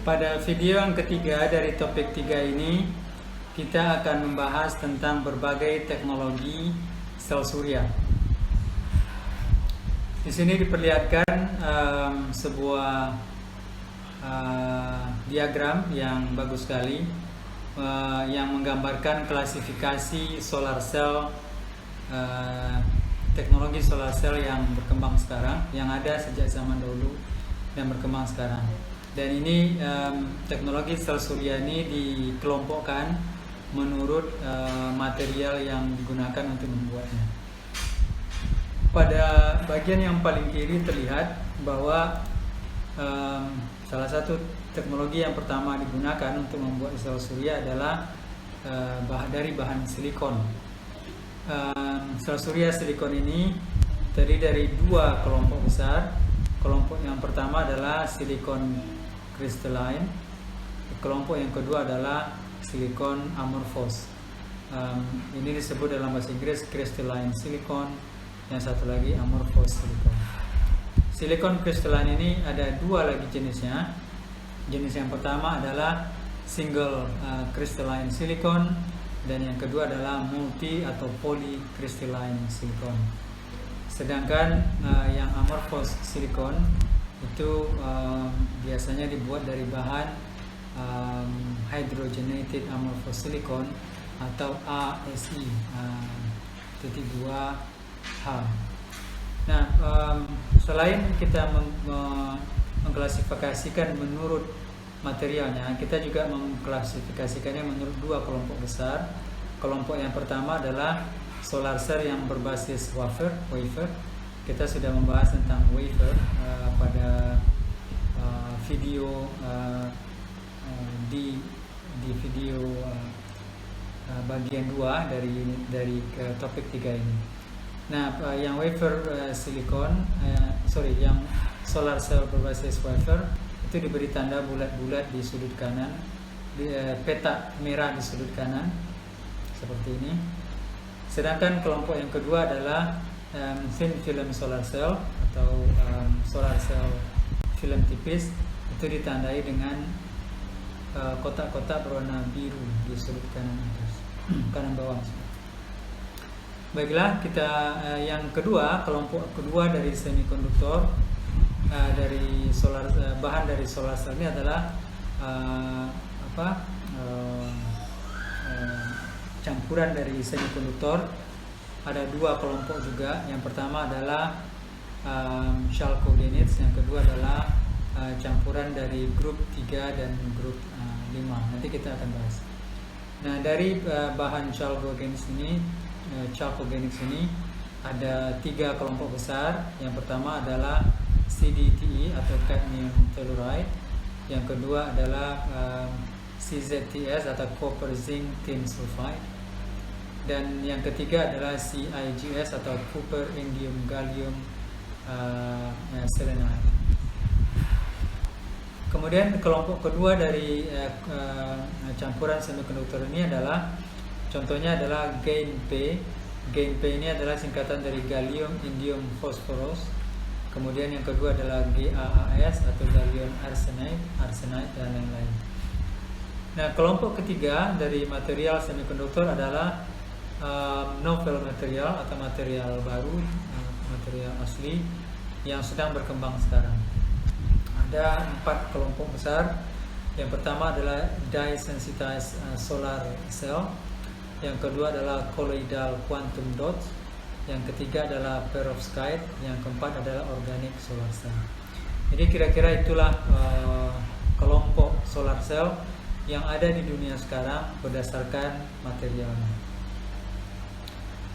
Pada video yang ketiga dari topik 3 ini, kita akan membahas tentang berbagai teknologi sel surya. Di sini diperlihatkan sebuah diagram yang bagus sekali, yang menggambarkan klasifikasi solar cell, teknologi solar cell yang berkembang sekarang, yang ada sejak zaman dahulu dan berkembang sekarang. Dan ini teknologi sel surya ini dikelompokkan menurut material yang digunakan untuk membuatnya. Pada bagian yang paling kiri terlihat bahwa salah satu teknologi yang pertama digunakan untuk membuat sel surya adalah dari bahan silikon. Sel surya silikon ini terdiri dari dua kelompok besar. Kelompok yang pertama adalah silikon crystalline, kelompok yang kedua adalah silikon amorphous. Ini disebut dalam bahasa Inggris crystalline silicon, yang satu lagi amorphous silicon. Silikon crystalline ini ada dua lagi jenisnya. Jenis yang pertama adalah single crystalline silicon, dan yang kedua adalah multi atau polycrystalline silicon. Sedangkan yang amorphous silicon itu biasanya dibuat dari bahan hydrogenated amorphous silicon atau ASI (2H). Nah, selain kita mengklasifikasikan menurut materialnya, kita juga mengklasifikasikannya menurut dua kelompok besar. Kelompok yang pertama adalah solar cell yang berbasis wafer. Kita sudah membahas tentang wafer pada video di video bagian 2 dari topik 3 ini. Nah, yang wafer silikon, yang solar cell berbasis wafer itu diberi tanda bulat-bulat di sudut kanan, peta merah di sudut kanan seperti ini. Sedangkan kelompok yang kedua adalah thin film solar cell atau solar cell film tipis, itu ditandai dengan kotak-kotak berwarna biru di sudut kanan atas, kanan bawah. Baiklah, kita yang kedua, kelompok kedua dari semikonduktor dari bahan dari solar cell ini adalah campuran dari semikonduktor. Ada dua kelompok juga. Yang pertama adalah chalcogenids, yang kedua adalah campuran dari grup 3 dan grup 5. Nanti kita akan bahas. Nah, dari bahan chalcogenids ini ada 3 kelompok besar. Yang pertama adalah CdTe atau cadmium telluride, yang kedua adalah CZTS atau copper zinc tin sulfide, dan yang ketiga adalah CIGS atau copper indium gallium selenide. Kemudian kelompok kedua dari campuran semikonduktor ini adalah, contohnya adalah GaN-P. GaN-P ini adalah singkatan dari gallium indium phosphorus. Kemudian yang kedua adalah GaAs atau gallium arsenide dan lain-lain. Nah, kelompok ketiga dari material semikonduktor adalah novel material atau material baru, material asli yang sedang berkembang sekarang. Ada 4 kelompok besar. Yang pertama adalah dye-sensitized solar cell, yang kedua adalah colloidal quantum dots, yang ketiga adalah perovskite, yang keempat adalah organic solar cell. Jadi kira-kira itulah kelompok solar cell yang ada di dunia sekarang berdasarkan materialnya.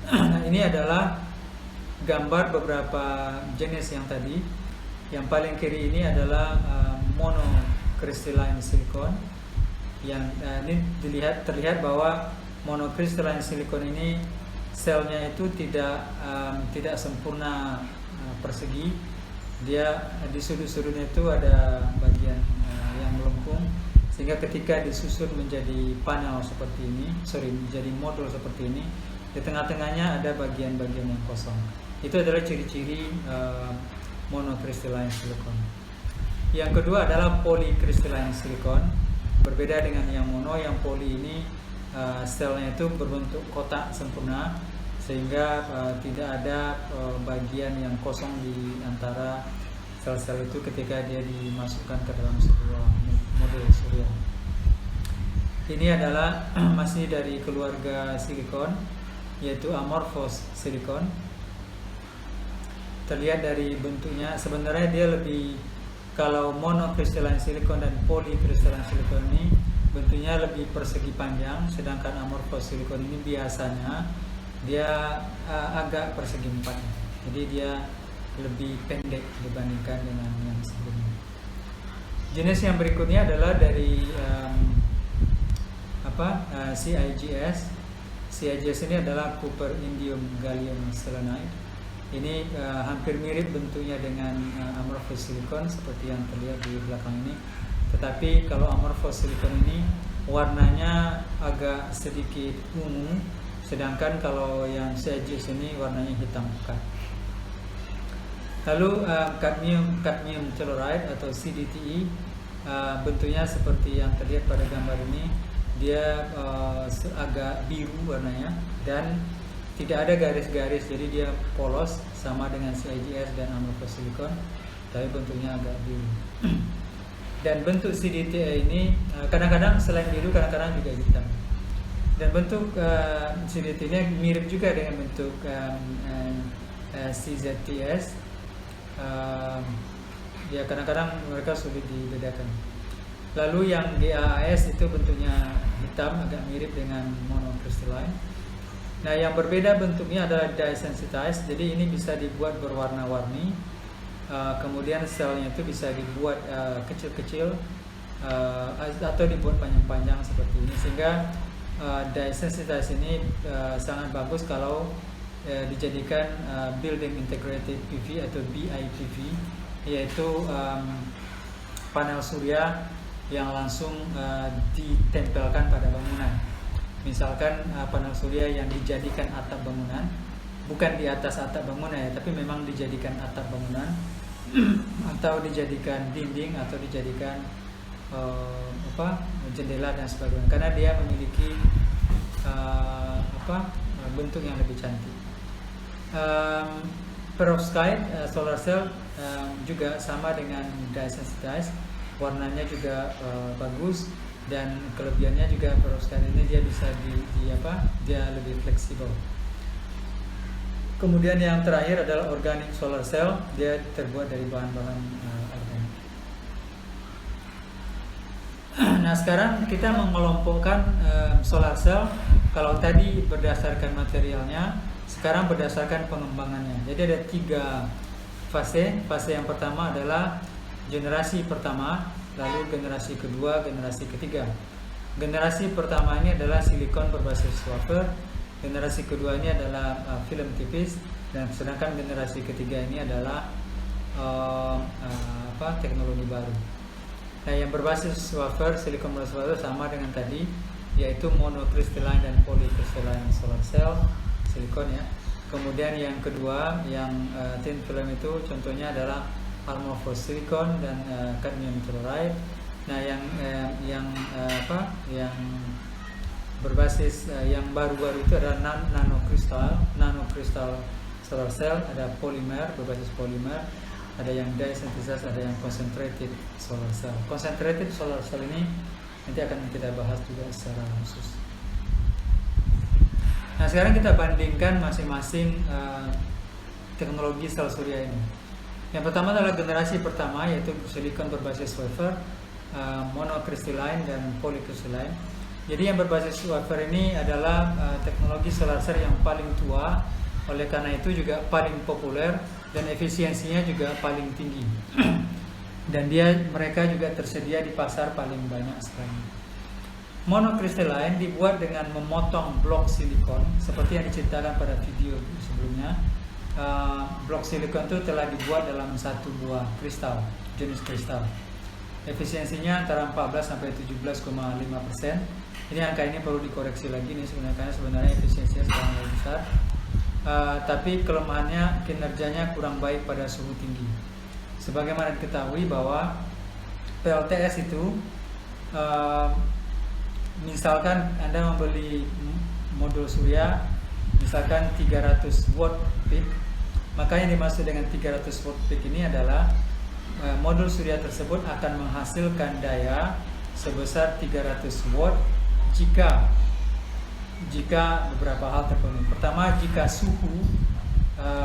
Nah, ini adalah gambar beberapa jenis yang tadi. Yang paling kiri ini adalah monocrystalline silicon. Yang ini terlihat bahwa monocrystalline silicon ini selnya itu tidak sempurna persegi. Dia di sudut-sudutnya itu ada bagian yang melengkung, sehingga ketika disusun menjadi panel seperti ini, menjadi modul seperti ini, di tengah-tengahnya ada bagian-bagian yang kosong. Itu adalah ciri-ciri monocrystalline silicon. Yang kedua adalah polycrystalline silicon. Berbeda dengan yang mono, yang poly ini selnya itu berbentuk kotak sempurna, sehingga tidak ada bagian yang kosong di antara sel-sel itu ketika dia dimasukkan ke dalam sebuah modul surya. Ini adalah masih dari keluarga silikon, yaitu amorphous silicon. Terlihat dari bentuknya, sebenarnya dia lebih, kalau monocrystalline silicon dan polycrystalline silicon ini bentuknya lebih persegi panjang, sedangkan amorphous silicon ini biasanya dia agak persegi empat. Jadi dia lebih pendek dibandingkan dengan yang sebelumnya. Jenis yang berikutnya adalah dari CIGS. CIGS ini adalah copper indium gallium selenide. Ini hampir mirip bentuknya dengan amorphous silicon seperti yang terlihat di belakang ini. Tetapi kalau amorphous silicon ini warnanya agak sedikit ungu, sedangkan kalau yang CIGS ini warnanya hitam pekat. Lalu cadmium telluride atau CDTE, bentuknya seperti yang terlihat pada gambar ini. Dia agak biru warnanya dan tidak ada garis-garis, jadi dia polos sama dengan CIGS dan amorphous silicon, tapi bentuknya agak biru. Dan bentuk CDTA ini kadang-kadang selain biru kadang-kadang juga hitam. Dan bentuk CDTA ini mirip juga dengan bentuk CZTS. Ya kadang-kadang mereka sulit dibedakan. Lalu yang GAAS itu bentuknya hitam, agak mirip dengan monocrystalline. Nah, yang berbeda bentuknya adalah dye-sensitized, jadi ini bisa dibuat berwarna-warni. Kemudian selnya itu bisa dibuat kecil-kecil atau dibuat panjang-panjang seperti ini, sehingga dye-sensitized ini sangat bagus kalau dijadikan building integrated PV atau BIPV, yaitu panel surya yang langsung ditempelkan pada bangunan. Misalkan panel surya yang dijadikan atap bangunan, bukan di atas atap bangunan ya, tapi memang dijadikan atap bangunan atau dijadikan dinding atau dijadikan jendela dan sebagainya, karena dia memiliki bentuk yang lebih cantik. Perovskite solar cell juga sama dengan dye-sensitized, warnanya juga bagus. Dan kelebihannya juga perovskite ini dia bisa dia lebih fleksibel. Kemudian yang terakhir adalah organic solar cell, dia terbuat dari bahan-bahan organik. Nah, sekarang kita mengelompokkan solar cell. Kalau tadi berdasarkan materialnya, sekarang berdasarkan pengembangannya. Jadi ada 3 fase. Fase yang pertama adalah generasi pertama, lalu generasi kedua, generasi ketiga. Generasi pertama ini adalah silikon berbasis wafer, generasi kedua ini adalah film tipis, dan sedangkan generasi ketiga ini adalah teknologi baru. Nah, yang berbasis wafer, silikon berbasis wafer sama dengan tadi, yaitu monocrystalline dan polycrystalline solar cell, silikon ya. Kemudian yang kedua, yang thin film itu contohnya adalah amorphous silicon dan cadmium telluride. Nah, yang berbasis yang baru-baru itu adalah nanocrystal solar cell, ada polimer berbasis polimer, ada yang dye-sensitized, ada yang concentrated solar cell. Concentrated solar cell ini nanti akan kita bahas juga secara khusus. Nah, sekarang kita bandingkan masing-masing teknologi sel surya ini. Yang pertama adalah generasi pertama, yaitu silikon berbasis wafer, monocrystalline dan polycrystalline. Jadi yang berbasis wafer ini adalah teknologi solar cell yang paling tua, oleh karena itu juga paling populer dan efisiensinya juga paling tinggi. Dan mereka juga tersedia di pasar paling banyak sekarang. Monocrystalline dibuat dengan memotong blok silikon seperti yang diceritakan pada video sebelumnya. Blok silikon itu telah dibuat dalam satu buah kristal, jenis kristal. Efisiensinya antara 14 sampai 17,5%. Ini angka ini perlu dikoreksi lagi nih sebenarnya, karena sebenarnya efisiensinya sedang lebih besar. Tapi kelemahannya kinerjanya kurang baik pada suhu tinggi. Sebagaimana diketahui bahwa PLTS itu misalkan Anda membeli modul surya misalkan 300 watt peak, maka yang dimaksud dengan 300 watt peak ini adalah modul surya tersebut akan menghasilkan daya sebesar 300 watt jika beberapa hal terpenuhi. Pertama, jika suhu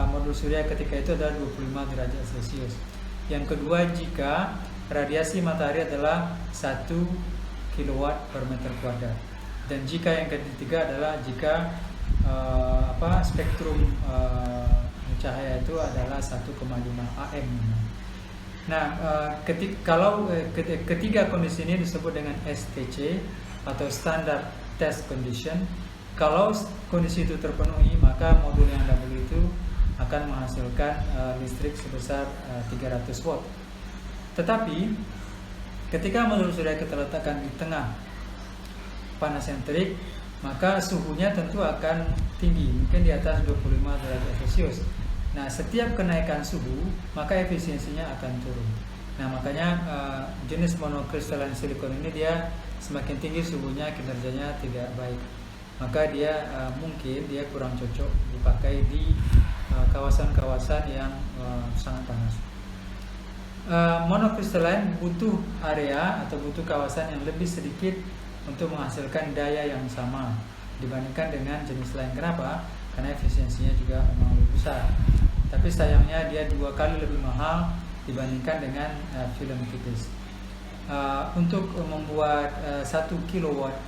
modul surya ketika itu adalah 25 derajat Celcius. Yang kedua, jika radiasi matahari adalah 1 kilowatt per meter kuadrat. Dan jika yang ketiga adalah jika spektrum cahaya itu adalah 1,5 AM. Nah, ketiga kondisi ini disebut dengan STC atau Standard Test Condition. Kalau kondisi itu terpenuhi, maka modul yang Anda beli itu akan menghasilkan listrik sebesar 300 watt. Tetapi ketika modul surya kita letakkan di tengah panas yang terik, maka suhunya tentu akan tinggi, mungkin di atas 25 derajat Celcius. Nah, setiap kenaikan suhu, maka efisiensinya akan turun. Nah, makanya jenis monokristalin silikon ini dia semakin tinggi suhunya, kinerjanya tidak baik. Maka dia mungkin dia kurang cocok dipakai di kawasan-kawasan yang sangat panas. Monokristalin butuh area atau butuh kawasan yang lebih sedikit untuk menghasilkan daya yang sama dibandingkan dengan jenis lain. Kenapa? Karena efisiensinya juga memang lebih besar. Tapi sayangnya dia 2 kali lebih mahal dibandingkan dengan film tipis. Untuk membuat 1 kilowatt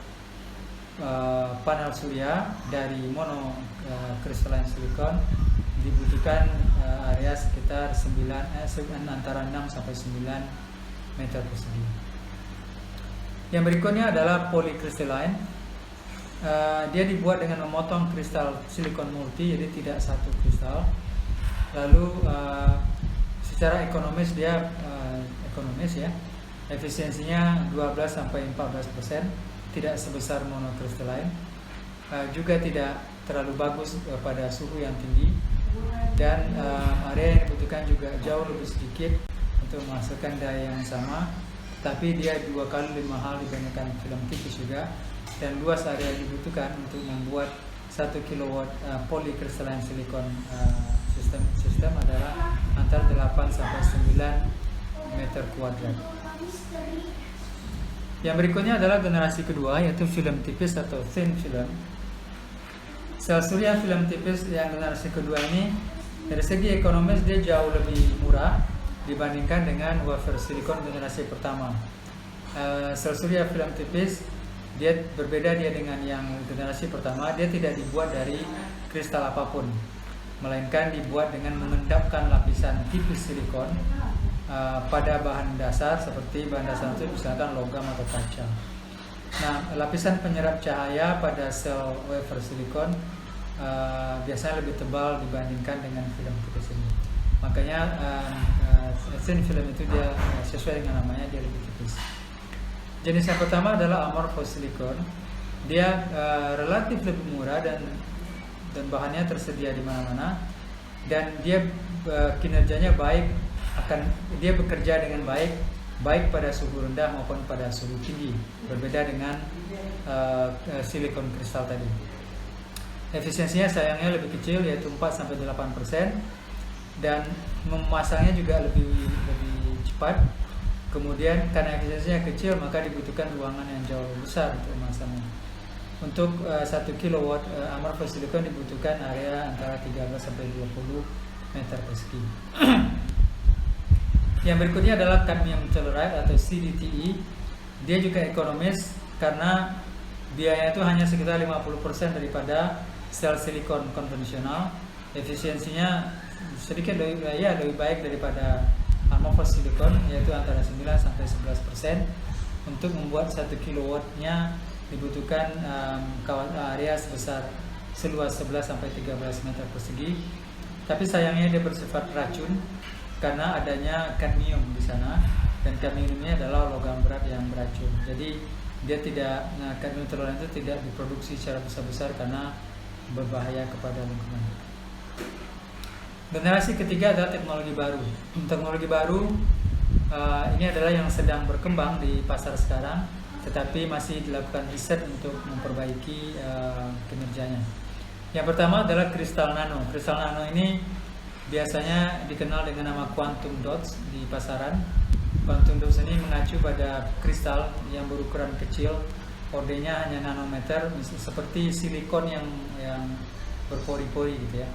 panel surya dari monokristalin silikon dibutuhkan area sekitar antara 6 sampai 9 meter persegi. Yang berikutnya adalah polycrystalline. Dia dibuat dengan memotong kristal silikon multi, jadi tidak satu kristal. Lalu secara ekonomis dia ekonomis ya. Efisiensinya 12 sampai 14%, tidak sebesar monokristalin. Juga tidak terlalu bagus pada suhu yang tinggi. Dan area yang dibutuhkan juga jauh lebih sedikit untuk menghasilkan daya yang sama. Tapi dia 2 kali lebih mahal dibandingkan film tipis juga, dan luas area yang dibutuhkan untuk membuat 1 kilowatt polycrystalline silicon sistem adalah antara 8 sampai 9 meter kuadrat. Yang berikutnya adalah generasi kedua, yaitu film tipis atau thin film. Sel surya film tipis yang generasi kedua ini dari segi ekonomis dia jauh lebih murah dibandingkan dengan wafer silikon generasi pertama. Sel surya film tipis dia berbeda dengan yang generasi pertama. Dia tidak dibuat dari kristal apapun, melainkan dibuat dengan mengendapkan lapisan tipis silikon pada bahan dasar, seperti bahan dasar itu misalkan logam atau kaca. Nah, lapisan penyerap cahaya pada sel wafer silikon biasanya lebih tebal dibandingkan dengan film tipis ini. Makanya thin film itu dia sesuai dengan namanya, dia lebih tipis. Jenis yang pertama adalah amorphous silicon. Dia relatif lebih murah dan bahannya tersedia di mana-mana, dan dia kinerjanya baik, dia bekerja dengan baik pada suhu rendah maupun pada suhu tinggi, berbeda dengan silikon kristal tadi. Efisiensinya sayangnya lebih kecil, yaitu 4-8%, dan memasangnya juga lebih cepat. Kemudian karena efisiensinya kecil, maka dibutuhkan ruangan yang jauh lebih besar untuk memasangnya. Untuk 1 kilowatt amorphous silicon dibutuhkan area antara 13 sampai 20 meter persegi. Yang berikutnya adalah cadmium telluride atau CDTE. Dia juga ekonomis karena biayanya itu hanya sekitar 50% daripada sel silikon konvensional. Efisiensinya sedikit lebih baik daripada amorphous silicon, yaitu antara 9 sampai 11%. Untuk membuat 1 kilowattnya dibutuhkan area seluas 11 sampai 13 meter persegi. Tapi sayangnya dia bersifat racun karena adanya kadmium di sana, dan kadmium ini adalah logam berat yang beracun. Jadi kadmium telluride itu tidak diproduksi secara besar-besar karena berbahaya kepada lingkungan. Generasi ketiga adalah teknologi baru. Teknologi baru Ini adalah yang sedang berkembang di pasar sekarang, tetapi masih dilakukan riset untuk memperbaiki kinerjanya. Yang pertama adalah kristal nano. Kristal nano ini biasanya dikenal dengan nama quantum dots di pasaran. Quantum dots ini mengacu pada kristal yang berukuran kecil, ordenya hanya nanometer, seperti silikon yang berpori-pori gitu ya.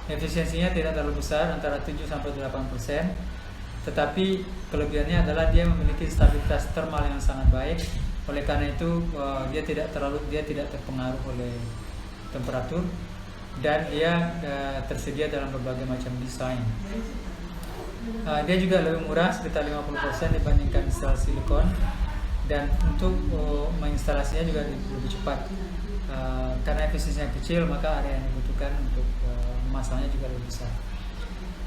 Efisiensinya tidak terlalu besar, antara 7-8%, tetapi kelebihannya adalah dia memiliki stabilitas termal yang sangat baik. Oleh karena itu dia tidak terpengaruh oleh temperatur, dan dia tersedia dalam berbagai macam desain. Dia juga lebih murah, sekitar 50% dibandingkan sel silikon, dan untuk menginstalasinya juga lebih cepat. Karena efisiensinya kecil, maka area yang dibutuhkan untuk memasangnya juga lebih besar.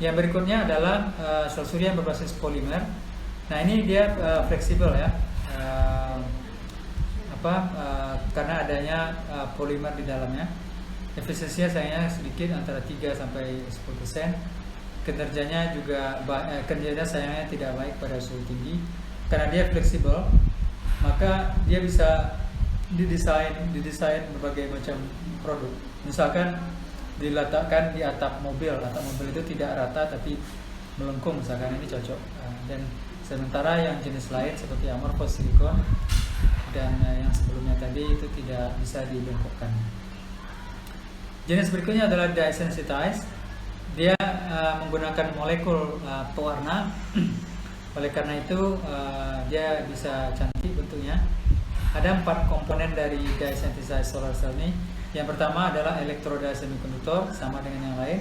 Yang berikutnya adalah sel surya yang berbasis polimer. Nah, ini dia fleksibel ya, karena adanya polimer di dalamnya. Efisiensinya sayangnya sedikit, antara 3-10%. Kinerjanya sayangnya tidak baik pada suhu tinggi. Karena dia fleksibel, maka dia bisa didesain berbagai macam produk. Misalkan diletakkan di atap mobil itu tidak rata tapi melengkung, misalkan, ini cocok. Dan sementara yang jenis lain seperti amorphous silikon dan yang sebelumnya tadi itu tidak bisa dibengkokkan. Jenis berikutnya adalah dye sensitized. Dia menggunakan molekul pewarna. Oleh karena itu dia bisa cantik bentuknya. Ada 4 komponen dari dye sensitized solar cell ini. Yang pertama adalah elektroda semikonduktor, sama dengan yang lain.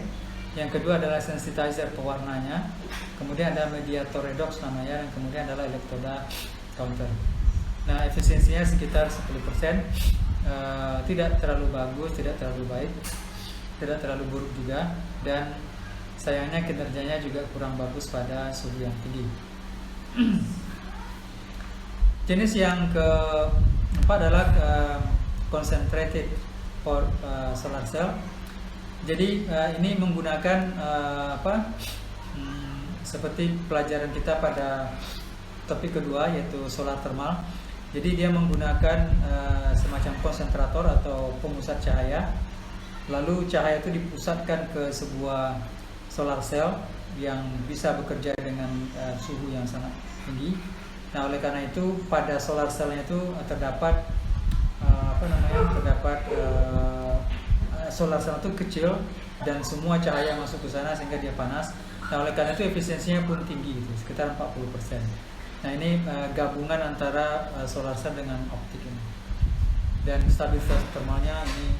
Yang kedua adalah sensitizer pewarnanya. Kemudian ada mediator redox namanya, dan kemudian adalah elektroda counter. Nah, efisiensinya sekitar 10%. Tidak terlalu bagus, tidak terlalu baik, tidak terlalu buruk juga, dan sayangnya kinerjanya juga kurang bagus pada suhu yang tinggi. Jenis yang keempat adalah concentrated solar cell. Jadi ini menggunakan seperti pelajaran kita pada topik kedua, yaitu solar thermal. Jadi dia menggunakan semacam konsentrator atau pemusat cahaya. Lalu cahaya itu dipusatkan ke sebuah solar cell yang bisa bekerja dengan suhu yang sangat tinggi. Nah, oleh karena itu pada solar cell-nya itu terdapat solar cell itu kecil dan semua cahaya masuk ke sana sehingga dia panas. Nah, oleh karena itu efisiensinya pun tinggi gitu, sekitar 40%. Nah, ini gabungan antara solar cell dengan optik ini. Dan stabilitas termalnya ini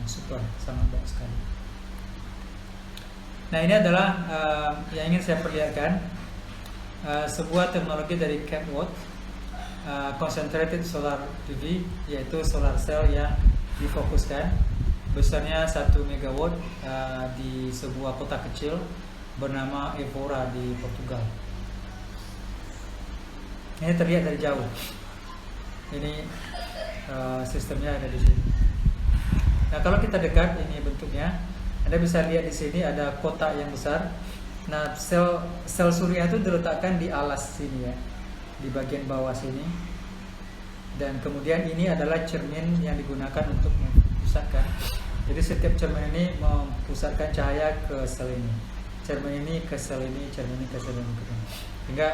super, sangat baik sekali. Nah, ini adalah yang ingin saya perlihatkan, sebuah teknologi dari CapWatt, concentrated solar PV, yaitu solar cell yang difokuskan. Besarnya 1 megawatt di sebuah kota kecil bernama Evora di Portugal. Ini terlihat dari jauh. Ini sistemnya ada di sini. Nah, kalau kita dekat, ini bentuknya. Anda bisa lihat di sini ada kotak yang besar. Nah, sel surya itu diletakkan di alas sini ya, di bagian bawah sini. Dan kemudian ini adalah cermin yang digunakan untuk memusatkan. Jadi setiap cermin ini memusatkan cahaya ke sel ini. Cermin ini ke sel ini, cermin ini ke sel ini. Sehingga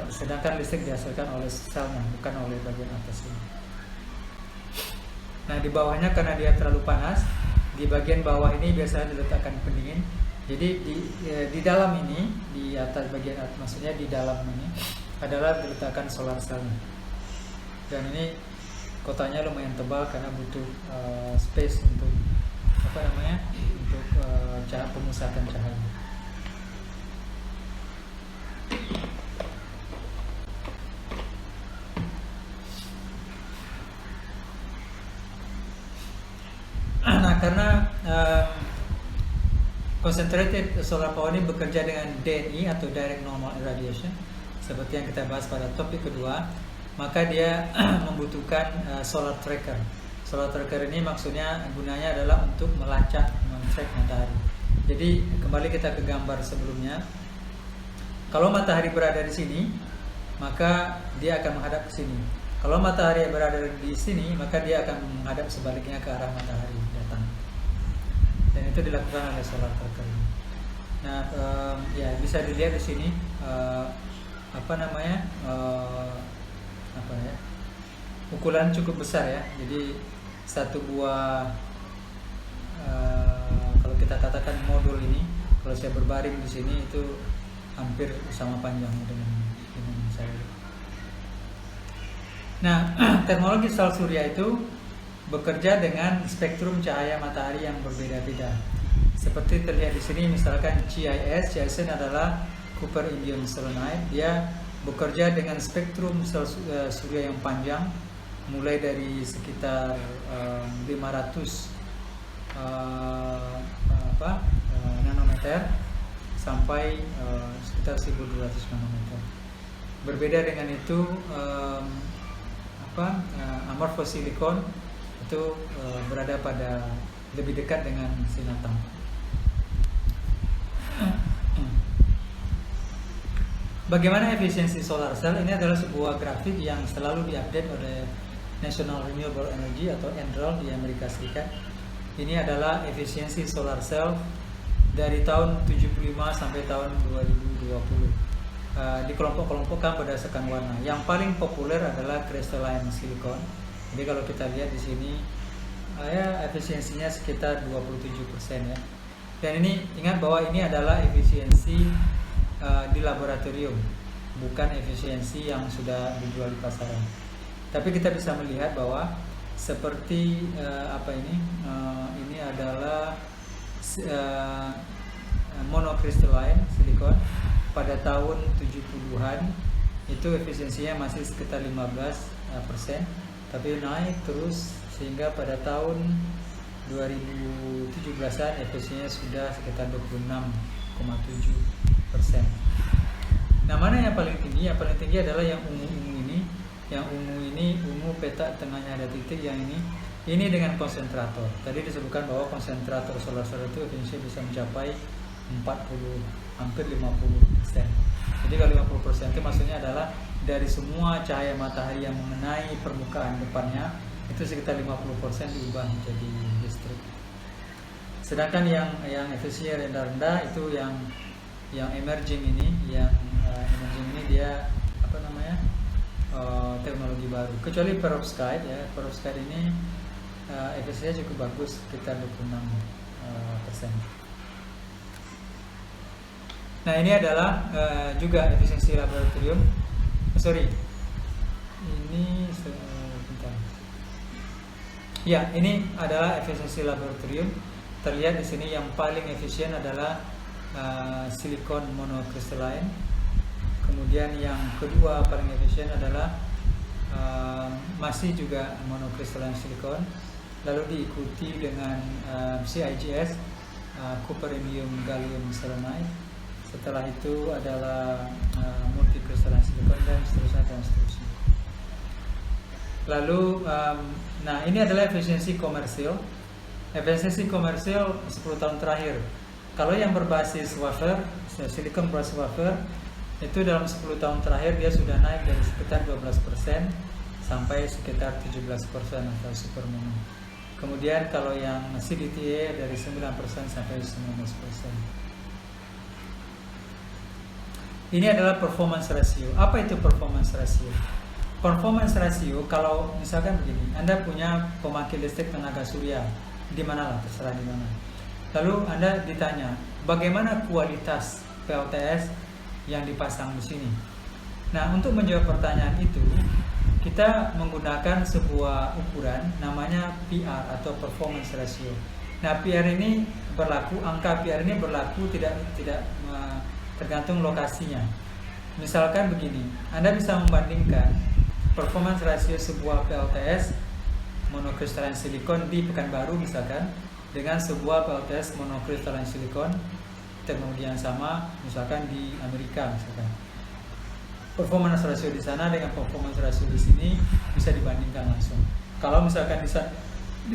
sedangkan listrik dihasilkan oleh selnya, bukan oleh bagian atas ini. Nah, di bawahnya karena dia terlalu panas, di bagian bawah ini biasanya diletakkan pendingin. Jadi di dalam ini, di atas bagian atas, maksudnya di dalam ini adalah diletakkan solar cell. Dan ini kotanya lumayan tebal karena butuh space untuk untuk pemusatan cahaya. Nah, karena concentrated solar power ini bekerja dengan DNI atau direct normal irradiation, seperti yang kita bahas pada topik kedua, maka dia membutuhkan solar tracker. Solar tracker ini maksudnya gunanya adalah untuk melacak, men-track matahari. Jadi kembali kita ke gambar sebelumnya. Kalau matahari berada di sini, maka dia akan menghadap ke sini. Kalau matahari berada di sini, maka dia akan menghadap sebaliknya ke arah matahari datang. Dan itu dilakukan oleh solar tracker. Nah, ya bisa dilihat di sini ukuran cukup besar ya. Jadi satu buah kalau kita katakan modul ini, kalau saya berbaring di sini itu hampir sama panjangnya dengan saya. Nah, teknologi sel surya itu bekerja dengan spektrum cahaya matahari yang berbeda-beda. Seperti terlihat di sini, misalkan GIS adalah Cooper Indium Selenide. Dia bekerja dengan spektrum sel surya yang panjang, mulai dari sekitar 500 nanometer sampai sekitar 1200 nanometer. Berbeda dengan itu amorphous silicon itu berada pada lebih dekat dengan sinatang. Bagaimana efisiensi solar cell? Ini adalah sebuah grafik yang selalu diupdate oleh National Renewable Energy atau NREL di Amerika Serikat. Ini adalah efisiensi solar cell dari tahun 75 sampai tahun 2020. Dikelompok-kelompokkan berdasarkan warna. Yang paling populer adalah crystalline silicon. Jadi kalau kita lihat di sini, efisiensinya sekitar 27% ya. Dan ini ingat bahwa ini adalah efisiensi di laboratorium, bukan efisiensi yang sudah dijual di pasaran. Tapi kita bisa melihat bahwa seperti ini adalah monocrystalline silicon pada tahun 70-an itu efisiensinya masih sekitar 15%, tapi naik terus sehingga pada tahun 2017-an efisiensinya sudah sekitar 26,7%. Nah, mana yang paling tinggi? Yang paling tinggi adalah yang ungu-ungu ini. Yang ungu ini, ungu petak tengahnya ada titik yang ini. Ini dengan konsentrator. Tadi disebutkan bahwa konsentrator solar cell itu efisiensi bisa mencapai 40, hampir 50%. Jadi kalau 50% itu maksudnya adalah dari semua cahaya matahari yang mengenai permukaan depannya itu sekitar 50% diubah menjadi listrik. Sedangkan yang efisien rendah itu yang emerging ini, dia teknologi baru. Kecuali perovskite ya, perovskite ini efisiensinya cukup bagus, sekitar 26%. Nah, ini adalah juga efisiensi laboratorium. Ya, ini adalah efisiensi laboratorium. Terlihat di sini yang paling efisien adalah silikon monocrystalline. Kemudian yang kedua paling efisien adalah masih juga monocrystalline silicon. Lalu diikuti dengan CIGS, Cooper Indium Gallium Selenide. Setelah itu adalah multicrystalline silicon dan seterusnya. Lalu, ini adalah efisiensi komersil. Efisiensi komersil 10 tahun terakhir. Kalau yang berbasis wafer, silikon berbasis wafer, itu dalam 10 tahun terakhir dia sudah naik dari sekitar 12% sampai sekitar 17% atau supermono. Kemudian kalau yang CDTA dari 9% sampai 19%. Ini adalah performance ratio. Apa itu performance ratio? Performance ratio kalau misalkan begini, Anda punya pembangkit listrik tenaga surya, di mana lah, terserah di mana. Lalu Anda ditanya, bagaimana kualitas PLTS yang dipasang di sini? Nah, untuk menjawab pertanyaan itu, kita menggunakan sebuah ukuran namanya PR atau performance ratio. Nah, PR ini berlaku, angka PR ini berlaku tidak tergantung lokasinya. Misalkan begini, Anda bisa membandingkan performance ratio sebuah PLTS monocrystalline silicon di Pekanbaru misalkan dengan sebuah PLTS monocrystalline silicon teknologi yang sama misalkan di Amerika misalkan. Performance ratio di sana dengan performance ratio di sini bisa dibandingkan langsung. Kalau misalkan di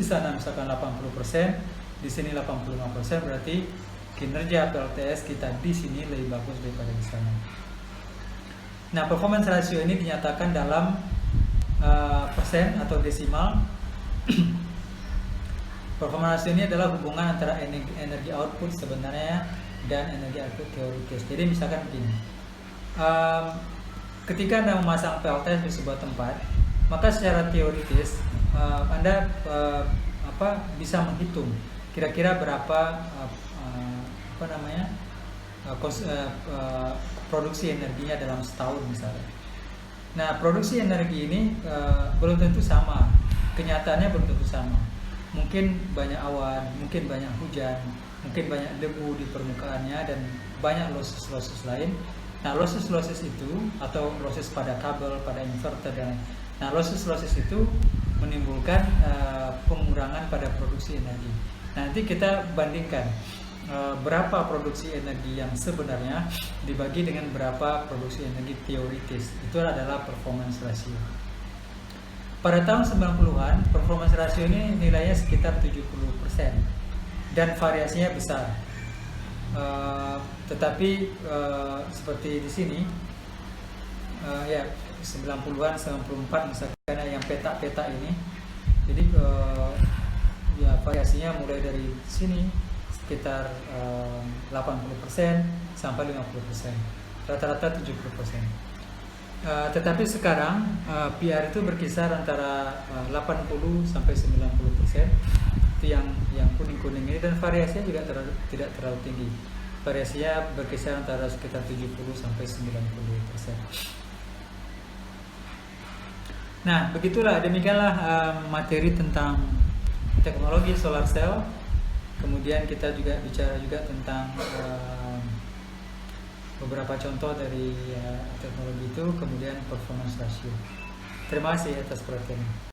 sana misalkan 80%, di sini 85%, berarti kinerja PLTS kita di sini lebih bagus daripada di sana. Nah, performance ratio ini dinyatakan dalam persen atau desimal. Performance ratio ini adalah hubungan antara energi output sebenarnya dan energi output teoritis. Jadi misalkan begini, ketika Anda memasang PLTS di sebuah tempat, maka secara teoritis Anda bisa menghitung kira-kira berapa produksi energinya dalam setahun misalnya. Nah, produksi energi ini belum tentu sama, kenyataannya belum tentu sama. Mungkin banyak awan, mungkin banyak hujan, mungkin banyak debu di permukaannya, dan banyak losses lain. Nah, losses itu atau losses pada kabel, pada inverter, dan losses itu menimbulkan pengurangan pada produksi energi. Nanti kita bandingkan berapa produksi energi yang sebenarnya dibagi dengan berapa produksi energi teoritis. Itu adalah performance ratio. Pada tahun 90-an, performance ratio ini nilainya sekitar 70% dan variasinya besar. Tetapi seperti di sini, ya 90-an, 94 misalkan yang peta ini. Jadi ya variasinya mulai dari sini sekitar 80% sampai 50%, rata-rata 70%. Tetapi sekarang PR itu berkisar antara 80 sampai 90%. Itu yang kuning-kuning ini, dan variasinya juga tidak terlalu tinggi. Variasinya berkisar antara sekitar 70 sampai 90%. Nah, begitulah, demikianlah materi tentang teknologi solar cell. Kemudian kita juga bicara juga tentang beberapa contoh dari teknologi itu, kemudian performance ratio. Terima kasih atas perhatiannya.